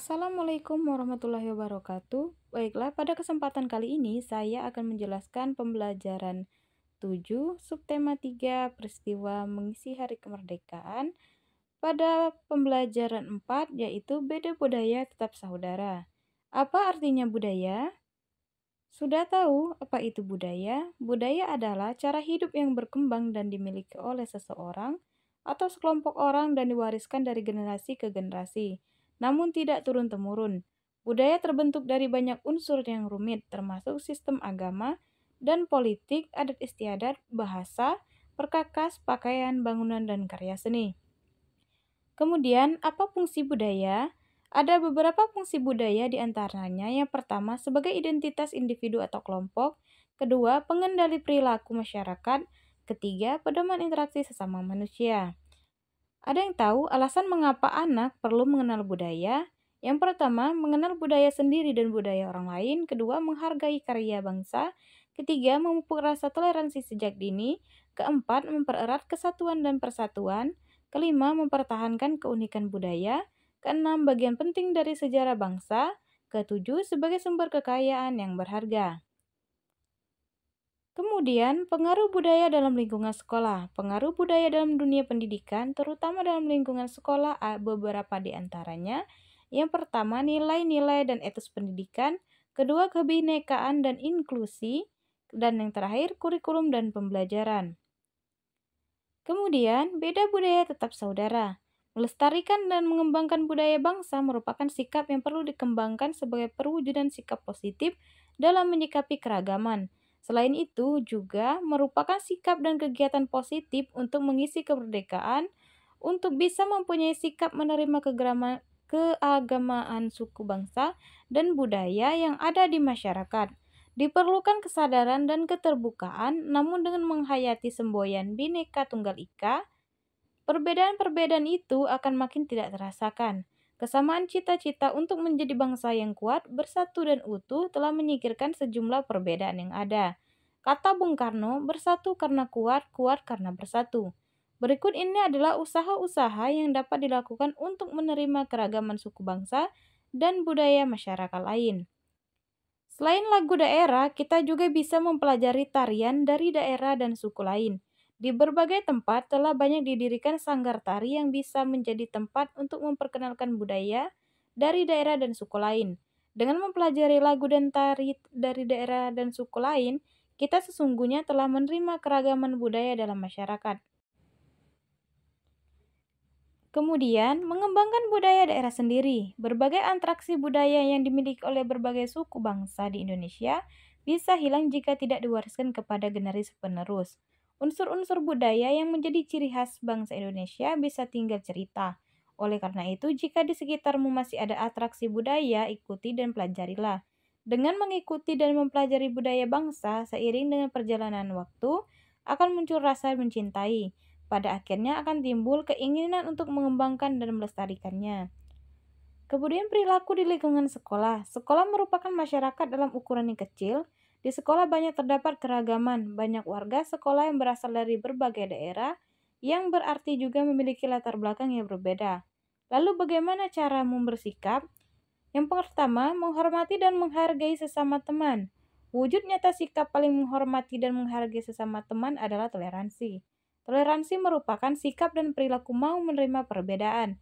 Assalamualaikum warahmatullahi wabarakatuh. Baiklah, pada kesempatan kali ini saya akan menjelaskan pembelajaran 7 subtema 3 peristiwa mengisi hari kemerdekaan pada pembelajaran 4 yaitu beda budaya tetap saudara. Apa artinya budaya? Sudah tahu apa itu budaya? Budaya adalah cara hidup yang berkembang dan dimiliki oleh seseorang atau sekelompok orang dan diwariskan dari generasi ke generasi, namun tidak turun-temurun. Budaya terbentuk dari banyak unsur yang rumit, termasuk sistem agama dan politik, adat istiadat, bahasa, perkakas, pakaian, bangunan, dan karya seni. Kemudian, apa fungsi budaya? Ada beberapa fungsi budaya di antaranya. Yang pertama, sebagai identitas individu atau kelompok. Kedua, pengendali perilaku masyarakat. Ketiga, pedoman interaksi sesama manusia. Ada yang tahu alasan mengapa anak perlu mengenal budaya? Yang pertama, mengenal budaya sendiri dan budaya orang lain. Kedua, menghargai karya bangsa. Ketiga, memupuk rasa toleransi sejak dini. Keempat, mempererat kesatuan dan persatuan. Kelima, mempertahankan keunikan budaya. Keenam, bagian penting dari sejarah bangsa. Ketujuh, sebagai sumber kekayaan yang berharga. Kemudian, pengaruh budaya dalam lingkungan sekolah. Pengaruh budaya dalam dunia pendidikan, terutama dalam lingkungan sekolah, beberapa di antaranya. Yang pertama, nilai-nilai dan etos pendidikan. Kedua, kebinekaan dan inklusi. Dan yang terakhir, kurikulum dan pembelajaran. Kemudian, beda budaya tetap saudara. Melestarikan dan mengembangkan budaya bangsa merupakan sikap yang perlu dikembangkan sebagai perwujudan sikap positif dalam menyikapi keragaman. Selain itu, juga merupakan sikap dan kegiatan positif untuk mengisi kemerdekaan, untuk bisa mempunyai sikap menerima keagamaan suku bangsa dan budaya yang ada di masyarakat. Diperlukan kesadaran dan keterbukaan, namun dengan menghayati semboyan Bhinneka Tunggal Ika, perbedaan-perbedaan itu akan makin tidak terasakan. Kesamaan cita-cita untuk menjadi bangsa yang kuat, bersatu dan utuh telah menyingkirkan sejumlah perbedaan yang ada. Kata Bung Karno, bersatu karena kuat, kuat karena bersatu. Berikut ini adalah usaha-usaha yang dapat dilakukan untuk menerima keragaman suku bangsa dan budaya masyarakat lain. Selain lagu daerah, kita juga bisa mempelajari tarian dari daerah dan suku lain. Di berbagai tempat telah banyak didirikan sanggar tari yang bisa menjadi tempat untuk memperkenalkan budaya dari daerah dan suku lain. Dengan mempelajari lagu dan tari dari daerah dan suku lain, kita sesungguhnya telah menerima keragaman budaya dalam masyarakat. Kemudian, mengembangkan budaya daerah sendiri. Berbagai atraksi budaya yang dimiliki oleh berbagai suku bangsa di Indonesia bisa hilang jika tidak diwariskan kepada generasi penerus. Unsur-unsur budaya yang menjadi ciri khas bangsa Indonesia bisa tinggal cerita. Oleh karena itu, jika di sekitarmu masih ada atraksi budaya, ikuti dan pelajarilah. Dengan mengikuti dan mempelajari budaya bangsa, seiring dengan perjalanan waktu, akan muncul rasa mencintai. Pada akhirnya akan timbul keinginan untuk mengembangkan dan melestarikannya. Kemudian perilaku di lingkungan sekolah. Sekolah merupakan masyarakat dalam ukuran yang kecil. Di sekolah banyak terdapat keragaman, banyak warga sekolah yang berasal dari berbagai daerah, yang berarti juga memiliki latar belakang yang berbeda. Lalu bagaimana caramu bersikap? Yang pertama, menghormati dan menghargai sesama teman. Wujud nyata sikap paling menghormati dan menghargai sesama teman adalah toleransi. Toleransi merupakan sikap dan perilaku mau menerima perbedaan.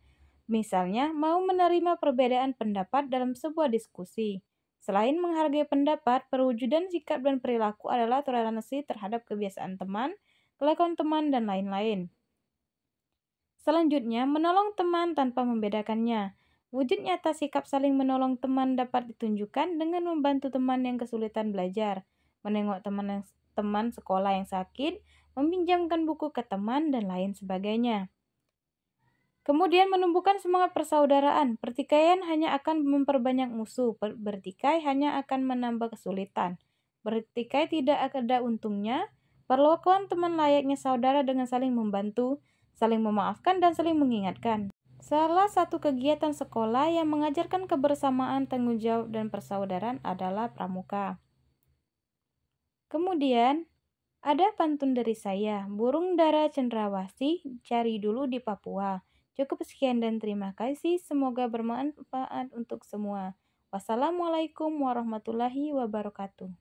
Misalnya, mau menerima perbedaan pendapat dalam sebuah diskusi. Selain menghargai pendapat, perwujudan sikap dan perilaku adalah toleransi terhadap kebiasaan teman, kelakuan teman, dan lain-lain. Selanjutnya, menolong teman tanpa membedakannya. Wujud nyata sikap saling menolong teman dapat ditunjukkan dengan membantu teman yang kesulitan belajar, menengok teman sekolah yang sakit, meminjamkan buku ke teman, dan lain sebagainya. Kemudian menumbuhkan semangat persaudaraan. Pertikaian hanya akan memperbanyak musuh, bertikai hanya akan menambah kesulitan. Bertikai tidak ada untungnya. Perlakuan teman layaknya saudara dengan saling membantu, saling memaafkan, dan saling mengingatkan. Salah satu kegiatan sekolah yang mengajarkan kebersamaan, tanggung jawab, dan persaudaraan adalah pramuka. Kemudian, ada pantun dari saya, burung dara cendrawasih cari dulu di Papua. Cukup sekian dan terima kasih. Semoga bermanfaat untuk semua. Wassalamualaikum warahmatullahi wabarakatuh.